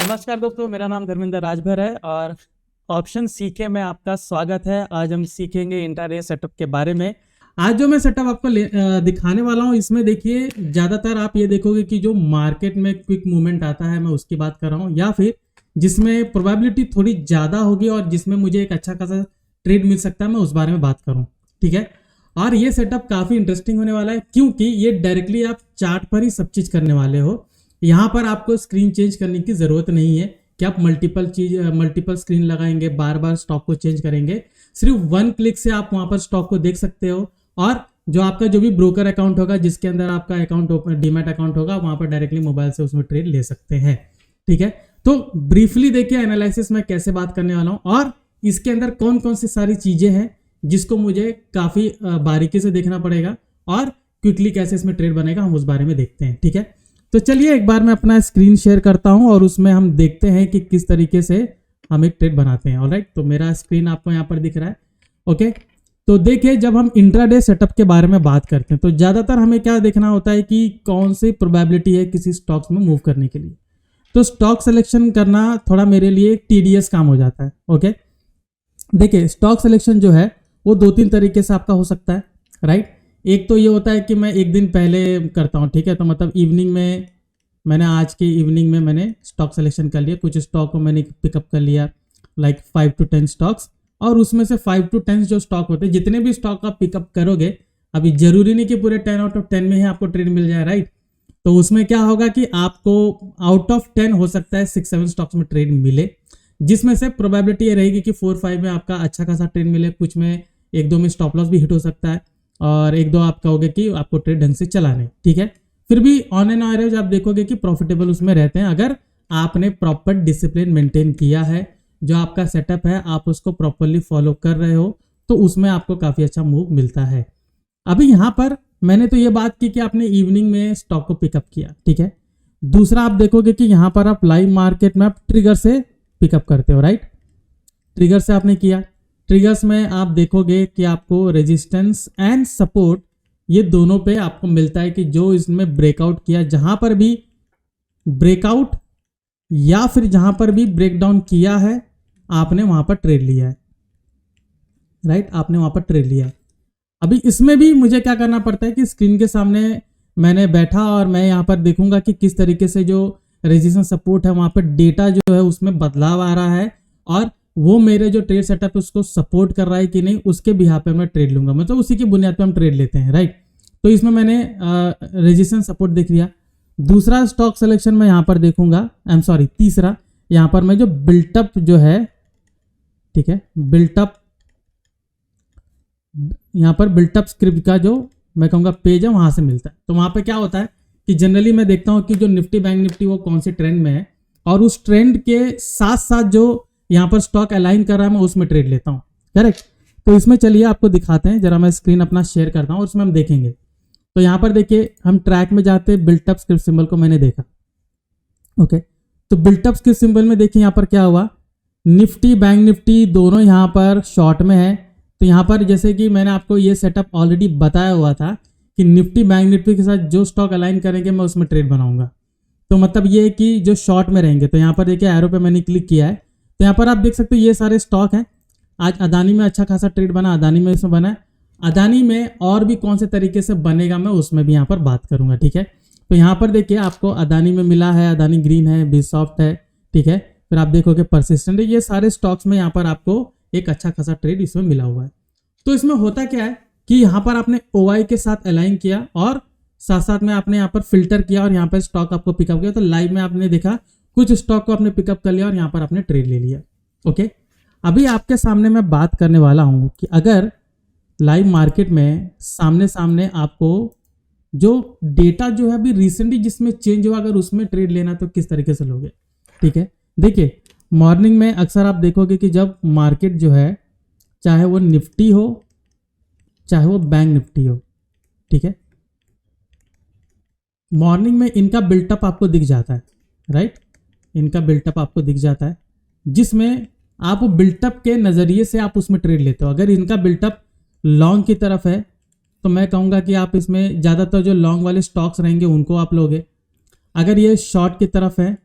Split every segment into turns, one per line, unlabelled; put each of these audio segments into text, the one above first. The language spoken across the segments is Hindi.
नमस्कार दोस्तों, मेरा नाम धर्मेंद्र राजभर है और ऑप्शन सीखे में आपका स्वागत है। आज हम सीखेंगे इंट्राडे सेटअप के बारे में। आज जो मैं सेटअप आपको दिखाने वाला हूं, इसमें देखिए ज़्यादातर आप ये देखोगे कि जो मार्केट में क्विक मूवमेंट आता है, मैं उसकी बात कर रहा हूं, या फिर जिसमें प्रोबेबिलिटी थोड़ी ज़्यादा होगी और जिसमें मुझे एक अच्छा खासा ट्रेड मिल सकता है, मैं उस बारे में बात करूँ। ठीक है, और ये सेटअप काफ़ी इंटरेस्टिंग होने वाला है क्योंकि ये डायरेक्टली आप चार्ट पर ही सब चीज़ करने वाले हो। यहाँ पर आपको स्क्रीन चेंज करने की ज़रूरत नहीं है कि आप मल्टीपल स्क्रीन लगाएंगे, बार बार स्टॉक को चेंज करेंगे। सिर्फ वन क्लिक से आप वहाँ पर स्टॉक को देख सकते हो और जो आपका जो भी ब्रोकर अकाउंट होगा, जिसके अंदर आपका अकाउंट डीमैट अकाउंट होगा, वहाँ पर डायरेक्टली मोबाइल से उसमें ट्रेड ले सकते हैं। ठीक है, तो ब्रीफली देखिए एनालिसिस में कैसे बात करने वाला हूँ और इसके अंदर कौन कौन सी सारी चीज़ें हैं जिसको मुझे काफ़ी बारीकी से देखना पड़ेगा और क्विकली कैसे इसमें ट्रेड बनेगा, हम उस बारे में देखते हैं। ठीक है, तो चलिए एक बार मैं अपना स्क्रीन शेयर करता हूं और उसमें हम देखते हैं कि किस तरीके से हम एक ट्रेड बनाते हैं। ऑलराइट, तो मेरा स्क्रीन आपको यहां पर दिख रहा है। ओके, तो देखिए जब हम इंट्राडे सेटअप के बारे में बात करते हैं तो ज़्यादातर हमें क्या देखना होता है कि कौन सी प्रोबेबिलिटी है किसी स्टॉक्स में मूव करने के लिए। तो स्टॉक सिलेक्शन करना थोड़ा मेरे लिए एक टीडियस काम हो जाता है। ओके, देखिए स्टॉक सिलेक्शन जो है वो दो तीन तरीके से आपका हो सकता है। राइट, एक तो ये होता है कि मैं एक दिन पहले करता हूँ। ठीक है, तो मतलब इवनिंग में मैंने आज की इवनिंग में मैंने स्टॉक सिलेक्शन कर लिया, कुछ स्टॉक को मैंने पिकअप कर लिया, लाइक 5 to 10 स्टॉक्स, और उसमें से 5 to 10 जो स्टॉक होते हैं, जितने भी स्टॉक आप पिकअप करोगे, अभी जरूरी नहीं कि पूरे 10 out of 10 में ही आपको ट्रेड मिल जाए। राइट, तो उसमें क्या होगा कि आपको आउट ऑफ 10 हो सकता है 6-7 स्टॉक्स में ट्रेड मिले, जिसमें से प्रोबेबिलिटी ये रहेगी कि 4-5 में आपका अच्छा खासा ट्रेड मिले, कुछ में 1-2 में स्टॉप लॉस भी हिट हो सकता है और 1-2 आप कहोगे कि आपको ट्रेड ढंग से चलाने। ठीक है, फिर भी ऑन एन एवरेज आप देखोगे कि प्रॉफिटेबल उसमें रहते हैं अगर आपने प्रॉपर डिसिप्लिन मेंटेन किया है, जो आपका सेटअप है आप उसको प्रॉपरली फॉलो कर रहे हो, तो उसमें आपको काफ़ी अच्छा मूव मिलता है। अभी यहाँ पर मैंने तो ये बात की कि आपने इवनिंग में स्टॉक को पिकअप किया। ठीक है, दूसरा आप देखोगे कि यहाँ पर आप लाइव मार्केट में आप ट्रिगर से पिकअप करते हो। राइट, ट्रिगर से आपने किया, ट्रिगर्स में आप देखोगे कि आपको रेजिस्टेंस एंड सपोर्ट ये दोनों पे आपको मिलता है कि जो इसमें ब्रेकआउट किया, जहां पर भी ब्रेकआउट या फिर जहां पर भी ब्रेकडाउन किया है आपने वहां पर ट्रेड लिया है। राइट, आपने वहां पर ट्रेड लिया है। अभी इसमें भी मुझे क्या करना पड़ता है कि स्क्रीन के सामने मैंने बैठा और मैं यहाँ पर देखूंगा कि किस तरीके से जो रेजिस्टेंस सपोर्ट है वहां पर डेटा जो है उसमें बदलाव आ रहा है और वो मेरे जो ट्रेड सेटअप है उसको सपोर्ट कर रहा है कि नहीं, उसके बिहाफ पे मैं ट्रेड लूंगा, मतलब उसी की बुनियाद पे हम ट्रेड लेते हैं। राइट, तो इसमें मैंने रेजिस्टेंस सपोर्ट देख लिया। दूसरा स्टॉक सिलेक्शन में यहाँ पर देखूंगा, तीसरा यहाँ पर मैं जो बिल्टअप जो है, ठीक है, बिल्टअप यहाँ पर बिल्टअप स्क्रिप्ट का जो मैं कहूँगा पेज है वहां से मिलता है। तो वहां पर क्या होता है कि जनरली मैं देखता हूँ कि जो निफ्टी बैंक निफ्टी वो कौन से ट्रेंड में है और उस ट्रेंड के साथ साथ जो यहाँ पर स्टॉक अलाइन कर रहा है मैं उसमें ट्रेड लेता हूँ। करेक्ट, तो इसमें चलिए आपको दिखाते हैं, जरा मैं स्क्रीन अपना शेयर करता हूँ और उसमें हम देखेंगे। तो यहाँ पर देखिए हम ट्रैक में जाते बिल्टअप स्क्रिप्ट सिंबल को मैंने देखा। ओके, तो बिल्टअप स्क्रिप्ट सिंबल में देखिए यहाँ पर क्या हुआ, निफ्टी बैंक निफ्टी दोनों यहाँ पर शॉर्ट में है। तो यहाँ पर जैसे कि मैंने आपको ये सेटअप ऑलरेडी बताया हुआ था कि निफ्टी बैंक निफ्टी के साथ जो स्टॉक अलाइन करेंगे मैं उसमें ट्रेड बनाऊंगा। तो मतलब ये कि जो शॉर्ट में रहेंगे, तो यहाँ पर देखिए एरो पे मैंने क्लिक किया है, तो यहाँ पर आप देख सकते हो ये सारे स्टॉक हैं। आज अदानी में अच्छा खासा ट्रेड बना, अदानी में इसमें बना है, अदानी में और भी कौन से तरीके से बनेगा मैं उसमें भी यहाँ पर बात करूंगा। ठीक है, तो यहाँ पर देखिए आपको अदानी में मिला है, अदानी ग्रीन है, बीसॉफ्ट है। ठीक है, फिर आप देखोगे परसिस्टेंट है, ये सारे स्टॉक्स में यहाँ पर आपको एक अच्छा खासा ट्रेड इसमें मिला हुआ है। तो इसमें होता क्या है कि यहाँ पर आपने OI के साथ अलाइन किया और साथ साथ में आपने यहाँ पर फिल्टर किया और यहाँ पर स्टॉक आपको पिकअप किया। तो लाइव में आपने देखा कुछ स्टॉक को आपने पिकअप कर लिया और यहाँ पर आपने ट्रेड ले लिया। ओके, अभी आपके सामने मैं बात करने वाला हूँ कि अगर लाइव मार्केट में सामने सामने आपको जो डेटा जो है अभी रिसेंटली जिसमें चेंज हुआ, अगर उसमें ट्रेड लेना तो किस तरीके से लोगे। ठीक है, देखिए मॉर्निंग में अक्सर आप देखोगे कि जब मार्केट जो है चाहे वो निफ्टी हो चाहे वो बैंक निफ्टी हो, ठीक है, मॉर्निंग में इनका बिल्टअप आपको दिख जाता है। राइट, इनका बिल्टअप आपको दिख जाता है जिसमें आप बिल्टअप के नज़रिए से आप उसमें ट्रेड लेते हो। अगर इनका बिल्टअप लॉन्ग की तरफ है तो मैं कहूँगा कि आप इसमें ज़्यादातर जो लॉन्ग वाले स्टॉक्स रहेंगे उनको आप लोगे। अगर ये शॉर्ट की तरफ है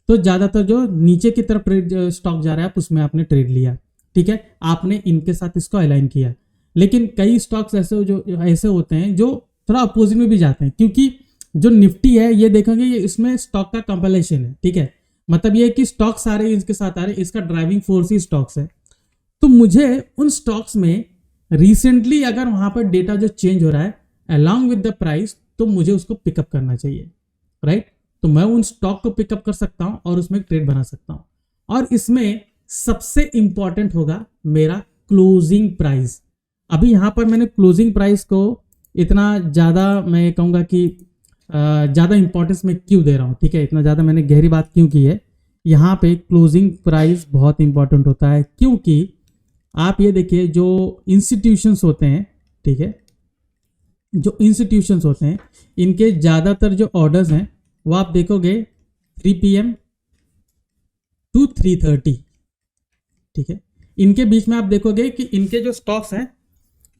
तो ज़्यादातर जो नीचे की तरफ ट्रेड स्टॉक जा रहा है आप उसमें आपने ट्रेड लिया, ठीक है, आपने इनके साथ इसको अलाइन किया। लेकिन कई स्टॉक्स ऐसे होते हैं जो थोड़ा अपोजिट में भी जाते हैं, क्योंकि जो निफ्टी है ये देखेंगे ये इसमें स्टॉक का कंपलेशन है, ठीक है, मतलब ये है कि स्टॉक्स सारे इसके साथ आ रहे हैं, इसका ड्राइविंग फोर्स ही स्टॉक्स है। तो मुझे उन स्टॉक्स में रिसेंटली अगर वहां पर डेटा जो चेंज हो रहा है अलॉन्ग विद द प्राइस, तो मुझे उसको पिकअप करना चाहिए, राइट। तो मैं उन स्टॉक को पिकअप कर सकता हूं और उसमें ट्रेड बना सकता हूं। और इसमें सबसे इंपॉर्टेंट होगा मेरा क्लोजिंग प्राइस। अभी यहां पर मैंने क्लोजिंग प्राइस को इतना ज़्यादा मैं कहूँगा कि ज़्यादा इंपॉर्टेंस में क्यों दे रहा हूँ, ठीक है, इतना ज़्यादा मैंने गहरी बात क्यों की है। यहाँ पे क्लोजिंग प्राइस बहुत इंपॉर्टेंट होता है, क्योंकि आप ये देखिए जो इंस्टीट्यूशंस होते हैं, ठीक है, जो इंस्टीट्यूशंस होते हैं इनके ज़्यादातर जो ऑर्डर्स हैं वो आप देखोगे 3 PM टू 3:30, ठीक है, इनके बीच में आप देखोगे कि इनके जो स्टॉक्स हैं,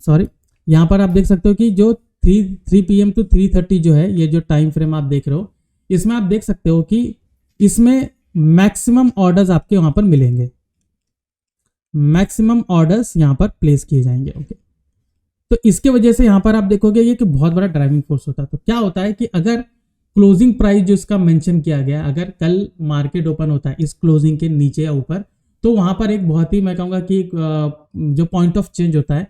सॉरी, यहाँ पर आप देख सकते हो कि जो 3 PM टू 3:30 जो है ये जो टाइम फ्रेम आप देख रहे हो, इसमें आप देख सकते हो कि इसमें मैक्सिमम ऑर्डर्स आपके वहां पर मिलेंगे, मैक्सिमम ऑर्डर्स यहां पर प्लेस किए जाएंगे, ओके। तो इसके वजह से यहां पर आप देखोगे ये कि बहुत बड़ा ड्राइविंग फोर्स होता है। तो क्या होता है कि अगर क्लोजिंग प्राइस जो इसका मेंशन किया गया, अगर कल मार्केट ओपन होता है इस क्लोजिंग के नीचे या ऊपर, तो वहां पर एक बहुत ही मैं कहूँगा कि जो पॉइंट ऑफ चेंज होता है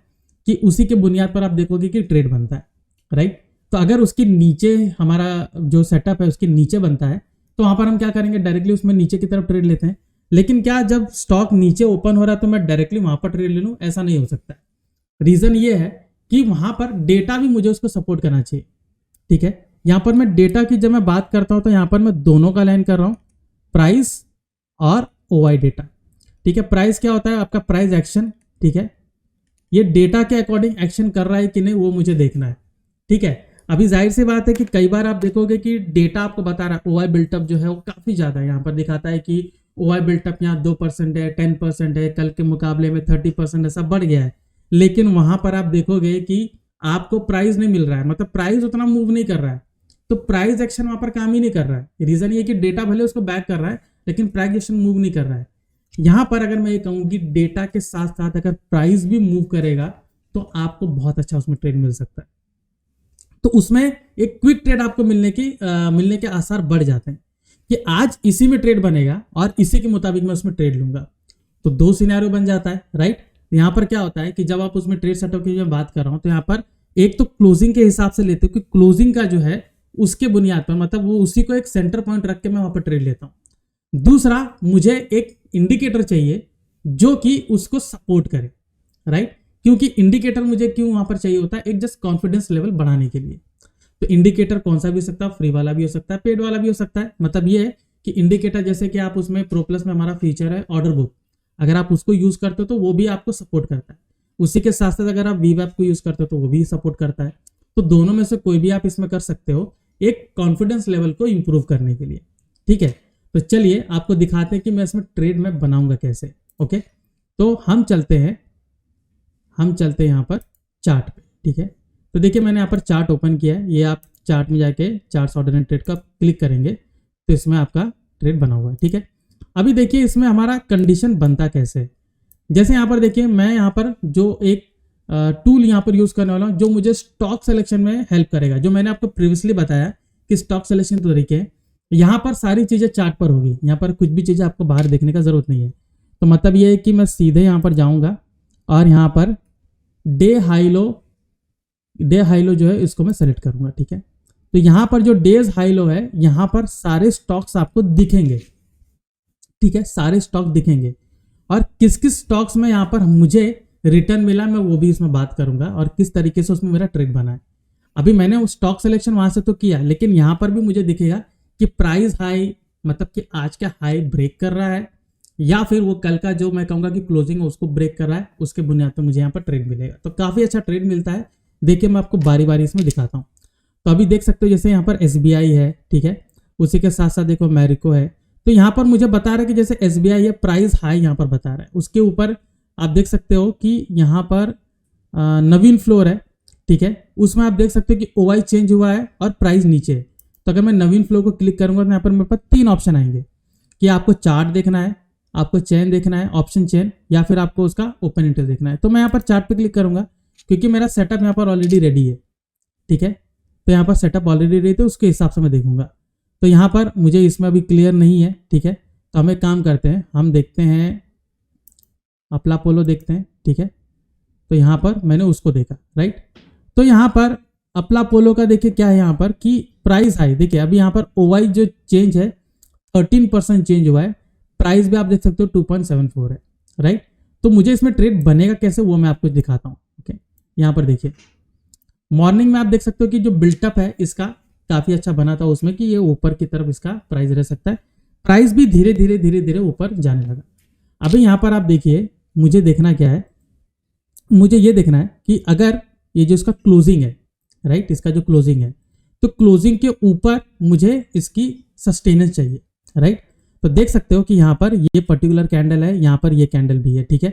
कि उसी के बुनियाद पर आप देखोगे कि ट्रेड बनता है, राइट। तो अगर उसके नीचे हमारा जो सेटअप है उसके नीचे बनता है तो वहां पर हम क्या करेंगे, डायरेक्टली उसमें नीचे की तरफ ट्रेड लेते हैं। लेकिन क्या जब स्टॉक नीचे ओपन हो रहा है तो मैं डायरेक्टली वहां पर ट्रेड ले लूं, ऐसा नहीं हो सकता। रीजन ये है कि वहां पर डेटा भी मुझे उसको सपोर्ट करना चाहिए, ठीक है। यहां पर मैं डेटा की जब मैं बात करता हूं तो यहां पर मैं दोनों का लाइन कर रहा हूं, प्राइस और OI डेटा, ठीक है। प्राइस क्या होता है, आपका प्राइस एक्शन, ठीक है, ये डेटा के अकॉर्डिंग एक्शन कर रहा है कि नहीं वो मुझे देखना है, ठीक है। अभी जाहिर सी बात है कि कई बार आप देखोगे कि डेटा आपको बता रहा है OI बिल्टअप जो है वो काफी ज्यादा है, यहाँ पर दिखाता है कि OI बिल्टअप यहाँ 2% है, 10% है, कल के मुकाबले में 30% ऐसा बढ़ गया है। लेकिन वहां पर आप देखोगे कि आपको प्राइस नहीं मिल रहा है, मतलब प्राइस उतना मूव नहीं कर रहा है, तो प्राइस एक्शन वहां पर काम ही नहीं कर रहा है। रीजन ये कि डेटा भले उसको बैक कर रहा है लेकिन प्राइस एक्शन मूव नहीं कर रहा है। यहां पर अगर मैं ये कहूँ कि डेटा के साथ साथ अगर प्राइस भी मूव करेगा तो आपको बहुत अच्छा उसमें ट्रेड मिल सकता है। तो उसमें एक क्विक ट्रेड आपको मिलने के आसार बढ़ जाते हैं कि आज इसी में ट्रेड बनेगा और इसी के मुताबिक मैं उसमें ट्रेड लूंगा। तो दो सिनेरियो बन जाता है, राइट। यहाँ पर क्या होता है कि जब आप उसमें ट्रेड सेटअप की मैं बात कर रहा हूं तो यहाँ पर एक तो क्लोजिंग के हिसाब से लेते हो कि क्लोजिंग का जो है उसके बुनियाद पर, मतलब वो उसी को एक सेंटर पॉइंट रख के मैं वहां पर ट्रेड लेता हूं। दूसरा, मुझे एक इंडिकेटर चाहिए जो कि उसको सपोर्ट करे, राइट। क्योंकि इंडिकेटर मुझे क्यों वहां पर चाहिए होता है, एक जस्ट कॉन्फिडेंस लेवल बढ़ाने के लिए। तो इंडिकेटर कौन सा भी हो सकता है, फ्री वाला भी हो सकता है, पेड वाला भी हो सकता है। मतलब ये है कि इंडिकेटर जैसे कि आप उसमें प्रो प्लस में हमारा फीचर है ऑर्डर बुक, अगर आप उसको यूज करते हो तो वो भी आपको सपोर्ट करता है। उसी के साथ साथ अगर आप वीवैप को यूज करते हो तो वो भी सपोर्ट करता है। तो दोनों में से कोई भी आप इसमें कर सकते हो एक कॉन्फिडेंस लेवल को इंप्रूव करने के लिए, ठीक है। तो चलिए आपको दिखाते हैं कि मैं इसमें ट्रेड में बनाऊंगा कैसे, ओके। तो हम चलते हैं यहाँ पर चार्ट पे, ठीक है। तो देखिए मैंने यहाँ पर चार्ट ओपन किया है, ये आप चार्ट में जाके चार्ट्स ऑर्डर एंड ट्रेड का क्लिक करेंगे तो इसमें आपका ट्रेड बना हुआ है, ठीक है। अभी देखिए इसमें हमारा कंडीशन बनता कैसे है। जैसे यहाँ पर देखिए मैं यहाँ पर जो एक टूल यहाँ पर यूज करने वाला हूँ जो मुझे स्टॉक सिलेक्शन में हेल्प करेगा, जो मैंने आपको प्रीवियसली बताया कि स्टॉक सिलेक्शन तरीके यहाँ पर सारी चीजें चार्ट पर होगी, यहाँ पर कुछ भी चीजें आपको बाहर देखने का जरूरत नहीं है। तो मतलब ये है कि मैं सीधे यहाँ पर जाऊंगा और यहाँ पर डे हाई लो जो है इसको मैं सेलेक्ट करूंगा, ठीक है। तो यहाँ पर जो डेज हाई लो है यहाँ पर सारे स्टॉक्स आपको दिखेंगे, ठीक है, सारे स्टॉक दिखेंगे। और किस किस स्टॉक्स में यहाँ पर मुझे रिटर्न मिला मैं वो भी इसमें बात करूंगा और किस तरीके से उसमें मेरा ट्रेड बना है। अभी मैंने वो स्टॉक सिलेक्शन वहां से तो किया, लेकिन यहाँ पर भी मुझे दिखेगा कि प्राइस हाई, मतलब कि आज का हाई ब्रेक कर रहा है या फिर वो कल का जो मैं कहूंगा कि क्लोजिंग है उसको ब्रेक कर रहा है, उसके बुनियाद पर मुझे यहाँ पर ट्रेड मिलेगा। तो काफी अच्छा ट्रेड मिलता है। देखिए मैं आपको बारी बारी इसमें दिखाता हूँ। तो अभी देख सकते हो जैसे यहाँ पर SBI है, ठीक है, उसी के साथ साथ देखो मैरिको है। तो यहाँ पर मुझे बता रहा है कि जैसे SBI है प्राइस हाई यहाँ पर बता रहा है, उसके ऊपर आप देख सकते हो कि यहाँ पर नवीन फ्लोर है, ठीक है, उसमें आप देख सकते हो कि OI चेंज हुआ है और प्राइस नीचे है। तो अगर मैं नवीन फ्लोर को क्लिक करूंगा तो यहाँ पर मेरे पास 3 ऑप्शन आएंगे। कि आपको चार्ट देखना है, आपको चेन देखना है, ऑप्शन चेन, या फिर आपको उसका ओपन इंटरेस्ट देखना है। तो मैं यहाँ पर चार्ट पे क्लिक करूंगा क्योंकि मेरा सेटअप यहाँ पर ऑलरेडी रेडी है, ठीक है। तो यहाँ पर सेटअप ऑलरेडी रेडी, तो उसके हिसाब से मैं देखूंगा। तो यहाँ पर मुझे इसमें अभी क्लियर नहीं है, ठीक है। तो हम एक काम करते हैं, हम देखते हैं अपला पोलो देखते हैं, ठीक है। तो यहाँ पर मैंने उसको देखा, राइट। तो यहाँ पर अपला पोलो का देखिए क्या है यहाँ पर कि प्राइस हाई, देखिए अभी यहाँ पर ओवाई जो चेंज है 13% चेंज हुआ है, प्राइस भी आप देख सकते हो 2.74 है, राइट। तो मुझे इसमें ट्रेड बनेगा कैसे वो मैं आपको दिखाता हूँ, ओके। यहाँ पर देखिए मॉर्निंग में आप देख सकते हो कि जो बिल्टअप है इसका काफी अच्छा बना था उसमें कि ये ऊपर की तरफ इसका प्राइस रह सकता है, प्राइस भी धीरे धीरे ऊपर जाने लगा। अभी यहाँ पर आप देखिए मुझे देखना क्या है, मुझे ये देखना है कि अगर ये जो इसका क्लोजिंग है, राइट, इसका जो क्लोजिंग है, तो क्लोजिंग के ऊपर मुझे इसकी सस्टेनेंस चाहिए, राइट। तो देख सकते हो कि यहाँ पर ये पर्टिकुलर कैंडल है, यहाँ पर ये कैंडल भी है, ठीक है।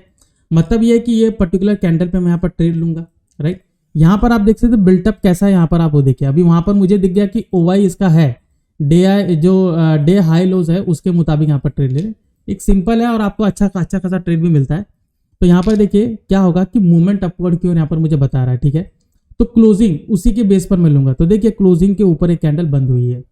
मतलब ये है कि ये पर्टिकुलर कैंडल पे मैं यहाँ पर ट्रेड लूंगा, राइट। यहाँ पर आप देख सकते हो बिल्टअप कैसा है, यहाँ पर आप वो देखिए। अभी वहां पर मुझे दिख गया कि ओवाई इसका है, डे हाई लोज है उसके मुताबिक यहाँ पर ट्रेड ले लें। एक सिंपल है और आपको अच्छा खासा ट्रेड भी मिलता है। तो यहाँ पर देखिए क्या होगा कि मूवमेंट अपवर्ड की ओर यहाँ पर मुझे बता रहा है, ठीक है। तो क्लोजिंग उसी के बेस पर मैं लूंगा। तो देखिए क्लोजिंग के ऊपर एक कैंडल बंद हुई है,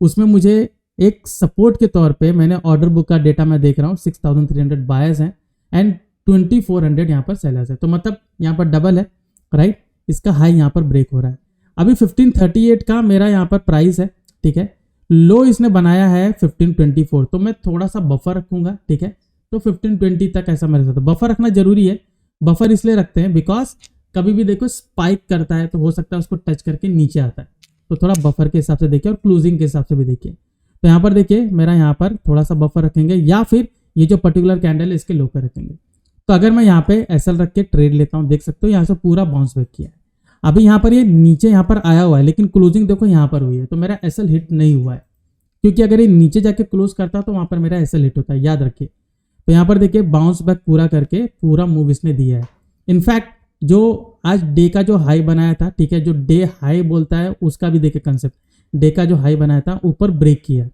उसमें मुझे एक सपोर्ट के तौर पे मैंने ऑर्डर बुक का डेटा मैं देख रहा हूँ 6300 बायर्स हैं एंड 2400 यहाँ पर सेलर्स है। तो मतलब यहाँ पर डबल है, राइट। इसका हाई यहाँ पर ब्रेक हो रहा है। अभी 1538 का मेरा यहाँ पर प्राइस है, ठीक है। लो इसने बनाया है 1524, तो मैं थोड़ा सा बफर रखूंगा, ठीक है। तो 1520 तक ऐसा मेरे साथ बफर रखना जरूरी है। बफर इसलिए रखते हैं बिकॉज कभी भी देखो स्पाइक करता है तो हो सकता है उसको टच करके नीचे आता है, तो थोड़ा बफर के हिसाब से देखिए और क्लोजिंग के हिसाब से भी देखिए। तो यहाँ पर देखिए मेरा यहाँ पर थोड़ा सा बफर रखेंगे या फिर ये जो पर्टिकुलर कैंडल है इसके लो पे रखेंगे। तो अगर मैं यहाँ पे एसएल रख के ट्रेड लेता हूँ, देख सकते हो यहाँ से पूरा बाउंस बैक किया है। अभी यहाँ पर ये नीचे यहाँ पर आया हुआ है लेकिन क्लोजिंग देखो यहाँ पर हुई है, तो मेरा एसएल हिट नहीं हुआ है, क्योंकि अगर ये नीचे जाके क्लोज करता तो वहां पर मेरा एसएल हिट होता है, याद रखिए। तो यहाँ पर देखिए बाउंस बैक पूरा करके पूरा मूव इसने दिया है। इनफैक्ट जो आज डे का जो हाई बनाया था, ठीक है, जो डे हाई बोलता है उसका भी देखिए कंसेप्ट, डे का जो हाई बनाया था ऊपर ब्रेक किया,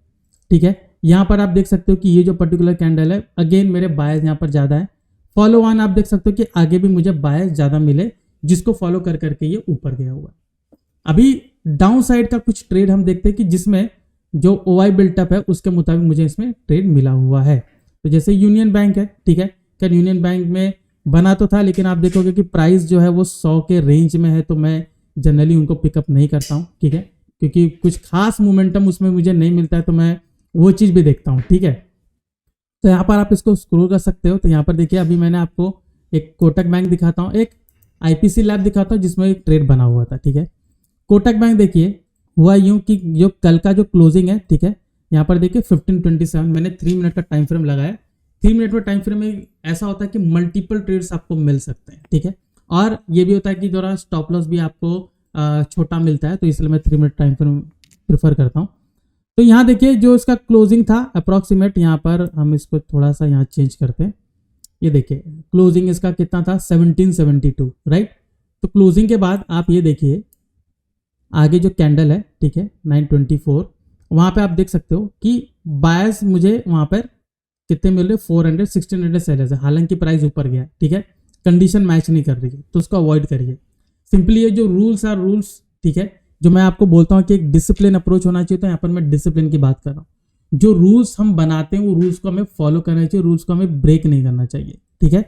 ठीक है। यहाँ पर आप देख सकते हो कि ये जो पर्टिकुलर कैंडल है अगेन मेरे बायर्स यहाँ पर ज्यादा है। फॉलो ऑन आप देख सकते हो कि आगे भी मुझे बायर्स ज्यादा मिले, जिसको फॉलो कर करके ये ऊपर गया हुआ। अभी डाउन साइड का कुछ ट्रेड हम देखते हैं कि जिसमें जो ओवाई बिल्टअप है उसके मुताबिक मुझे इसमें ट्रेड मिला हुआ है। तो जैसे यूनियन बैंक है, ठीक है, क्या यूनियन बैंक में बना तो था लेकिन आप देखोगे कि प्राइस जो है वो 100 के रेंज में है, तो मैं जनरली उनको पिकअप नहीं करता हूँ, ठीक है, क्योंकि कुछ खास मोमेंटम उसमें मुझे नहीं मिलता है, तो मैं वो चीज़ भी देखता हूँ, ठीक है। तो यहाँ पर आप इसको स्क्रॉल कर सकते हो। तो यहाँ पर देखिए अभी मैंने आपको एक कोटक बैंक दिखाता हूँ, एक आईपीसी लैब दिखाता हूँ जिसमें एक ट्रेड बना हुआ था, ठीक है। कोटक बैंक देखिए हुआ यूं कि जो कल का जो क्लोजिंग है, ठीक है, यहाँ पर देखिए 1527 मैंने 3 मिनट का टाइम फ्रेम लगाया। 3 मिनट में टाइम फ्रेम में ऐसा होता है कि मल्टीपल ट्रेड्स आपको मिल सकते हैं, ठीक है। और ये भी होता है कि थोड़ा स्टॉप लॉस भी आपको छोटा मिलता है, तो इसलिए मैं 3 मिनट टाइम फ्रेम प्रेफर करता हूँ। तो यहाँ देखिए जो इसका क्लोजिंग था अप्रॉक्सीमेट, यहाँ पर हम इसको थोड़ा सा यहाँ चेंज करते हैं। ये देखिए क्लोजिंग इसका कितना था 1772, राइट। तो क्लोजिंग के बाद आप ये देखिए आगे जो कैंडल है, ठीक है, 924, वहां पे आप देख सकते हो कि बायर्स मुझे वहां पर कितने मिल रहे, 400 1600 सेलर्स है, हालांकि प्राइस ऊपर गया, ठीक है। कंडीशन मैच नहीं कर रही है तो उसको अवॉइड करिए। सिंपली ये जो रूल्स आर रूल्स, ठीक है, जो मैं आपको बोलता हूँ कि एक डिसिप्लिन अप्रोच होना चाहिए, तो यहाँ पर मैं डिसिप्लिन की बात कर रहा हूँ। जो रूल्स हम बनाते हैं वो रूल्स को हमें फॉलो करना चाहिए, रूल्स को हमें ब्रेक नहीं करना चाहिए, ठीक है।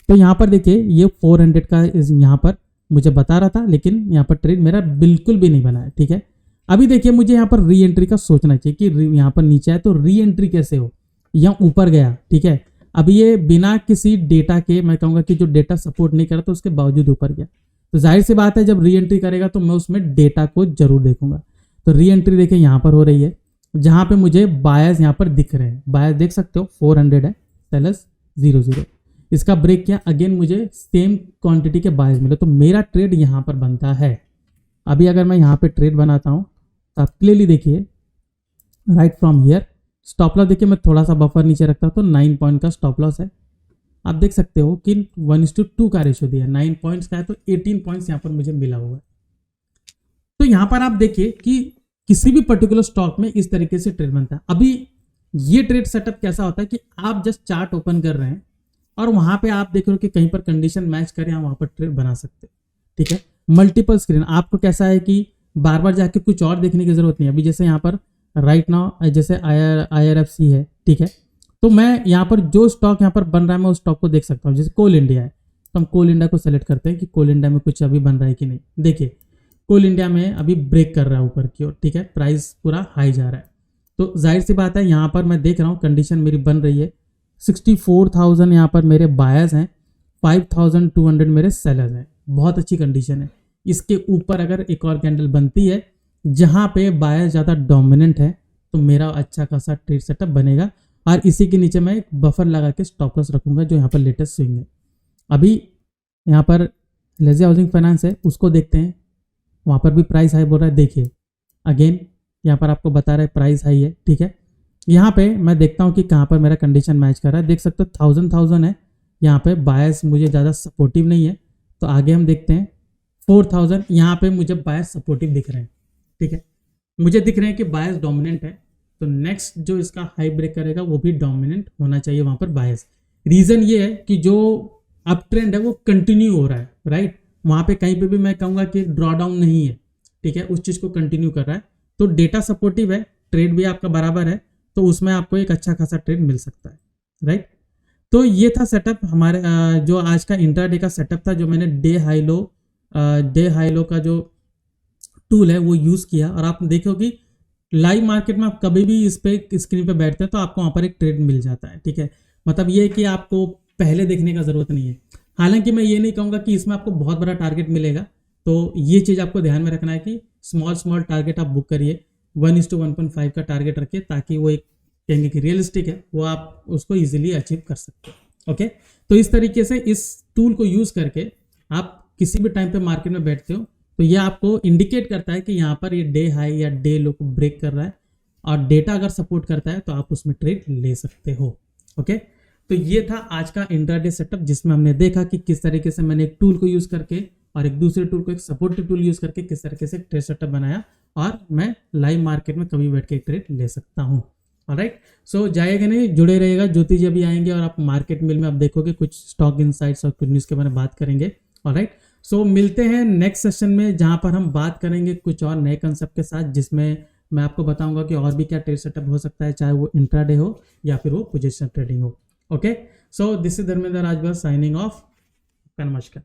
तो यहाँ पर देखिए ये 400 का यहाँ पर मुझे बता रहा था, लेकिन यहाँ पर ट्रेड मेरा बिल्कुल भी नहीं बना है, ठीक है। अभी देखिए मुझे यहाँ पर री एंट्री का सोचना चाहिए कि यहाँ पर नीचे है तो री एंट्री कैसे हो, यहाँ ऊपर गया, ठीक है। अभी ये बिना किसी डेटा के, मैं कहूँगा कि जो डेटा सपोर्ट नहीं करता उसके बावजूद ऊपर गया, तो जाहिर सी बात है जब री एंट्री करेगा तो मैं उसमें डेटा को जरूर देखूंगा। तो री एंट्री देखिए यहाँ पर हो रही है, जहाँ पे मुझे बायर्स यहाँ पर दिख रहे हैं, बायर्स देख सकते हो 400 है, सेलर्स 00। इसका ब्रेक किया, अगेन मुझे सेम क्वांटिटी के बायर्स मिले, तो मेरा ट्रेड यहाँ पर बनता है। अभी अगर मैं यहाँ पे ट्रेड बनाता हूँ तो आप क्लियरली देखिए right from here stop loss देखिए मैं थोड़ा सा बफर नीचे रखता हूँ तो 9 पॉइंट का स्टॉप लॉस है। आप देख सकते हो कि 1:2 का रेशियो दिया, 9 पॉइंट्स का है तो 18 पॉइंट्स यहाँ पर मुझे मिला हुआ है। तो यहाँ पर आप देखिए कि किसी भी पर्टिकुलर स्टॉक में इस तरीके से ट्रेड बनता है। अभी ये ट्रेड सेटअप कैसा होता है कि आप जस्ट चार्ट ओपन कर रहे हैं और वहां पे आप देख रहे हो कि कहीं पर कंडीशन मैच करें, आप वहां पर ट्रेड बना सकते हैं। ठीक है, मल्टीपल स्क्रीन आपको कैसा है कि बार बार जाके कुछ और देखने की जरूरत नहीं है। अभी जैसे यहाँ पर राइट नाउ जैसे IRFC है, ठीक है, तो मैं यहाँ पर जो स्टॉक यहाँ पर बन रहा है मैं उस स्टॉक को देख सकता हूँ। जैसे कोल इंडिया है तो हम कोल इंडिया को सेलेक्ट करते हैं कि कोल इंडिया में कुछ अभी बन रहा है कि नहीं। देखिए कोल इंडिया में अभी ब्रेक कर रहा है ऊपर की ओर, ठीक है, प्राइस पूरा हाई जा रहा है। तो जाहिर सी बात है यहाँ पर मैं देख रहा हूँ कंडीशन मेरी बन रही है। 64,000 यहाँ पर मेरे बायर्स हैं, 5,200 मेरे सेलर्स हैं। बहुत अच्छी कंडीशन है। इसके ऊपर अगर एक और कैंडल बनती है जहाँ पे बायर ज़्यादा डोमिनेंट है तो मेरा अच्छा खासा ट्रेड सेटअप बनेगा। और इसी के नीचे मैं एक बफर लगा के स्टॉप लॉस रखूँगा जो यहाँ पर लेटेस्ट स्विंग है। अभी यहाँ पर लेजी हाउसिंग फाइनेंस है, उसको देखते हैं, वहाँ पर भी प्राइस हाई बोल रहा है। देखिए अगेन यहाँ पर आपको बता रहा है प्राइस हाई है, ठीक है। यहाँ पे मैं देखता हूँ कि कहाँ पर मेरा कंडीशन मैच कर रहा है। देख सकते हो 1000 है, यहाँ पे बायर्स मुझे ज़्यादा सपोर्टिव नहीं है। तो आगे हम देखते हैं 4000, यहाँ पे मुझे बायर्स सपोर्टिव दिख रहे हैं, ठीक है, मुझे दिख रहे हैं कि बायर्स डोमिनेंट है। तो नेक्स्ट जो इसका हाई ब्रेक करेगा वो भी डोमिनेंट होना चाहिए वहाँ पर बायर्स। रीज़न ये है कि जो अप ट्रेंड है वो कंटिन्यू हो रहा है, राइट, वहाँ पे कहीं पे भी मैं कहूँगा कि ड्रॉ डाउन नहीं है, ठीक है, उस चीज़ को कंटिन्यू कर रहा है। तो डेटा सपोर्टिव है, ट्रेड भी आपका बराबर है, तो उसमें आपको एक अच्छा खासा ट्रेड मिल सकता है, राइट। तो ये था सेटअप हमारे जो आज का इंट्राडे का सेटअप था, जो मैंने डे हाई लो का जो टूल है वो यूज़ किया। और आप देखो कि लाइव मार्केट में आप कभी भी इस पे स्क्रीन पे बैठते हैं तो आपको वहाँ पर एक ट्रेड मिल जाता है, ठीक है। मतलब ये है कि आपको पहले देखने का ज़रूरत नहीं है। हालांकि मैं ये नहीं कहूँगा कि इसमें आपको बहुत बड़ा टारगेट मिलेगा, तो ये चीज़ आपको ध्यान में रखना है कि स्मॉल टारगेट आप बुक करिए, 1:1.5 का टारगेट रखिए, ताकि वो एक कहेंगे कि रियलिस्टिक है, वो आप उसको इजीली अचीव कर सकते हो। ओके, तो इस तरीके से इस टूल को यूज़ करके आप किसी भी टाइम पे मार्केट में बैठते हो तो ये आपको इंडिकेट करता है कि यहाँ पर ये डे हाई या डे लो को ब्रेक कर रहा है, और डेटा अगर सपोर्ट करता है तो आप उसमें ट्रेड ले सकते हो। ओके, तो ये था आज का इंट्राडे सेटअप, जिसमें हमने देखा कि किस तरीके से मैंने एक टूल को यूज़ करके और एक दूसरे टूल को एक सपोर्टिव टूल यूज़ करके किस तरीके से ट्रेड सेटअप बनाया, और मैं लाइव मार्केट में कभी बैठ के ट्रेड ले सकता हूँ। ऑलराइट, सो जाएगा नहीं, जुड़े रहेगा। ज्योति जी अभी आएंगे और आप मार्केट मिल में आप देखोगे कुछ स्टॉक इनसाइट्स और कुछ न्यूज़ के बारे में बात करेंगे। ऑलराइट, सो मिलते हैं नेक्स्ट सेशन में, जहां पर हम बात करेंगे कुछ और नए कंसेप्ट के साथ, जिसमें मैं आपको बताऊंगा कि और भी क्या ट्रेड सेटअप हो सकता है, चाहे वो इंट्राडे हो या फिर वो पोजीशन ट्रेडिंग हो। Okay, so this is Dharmendra Rajbhar signing off. नमस्कार।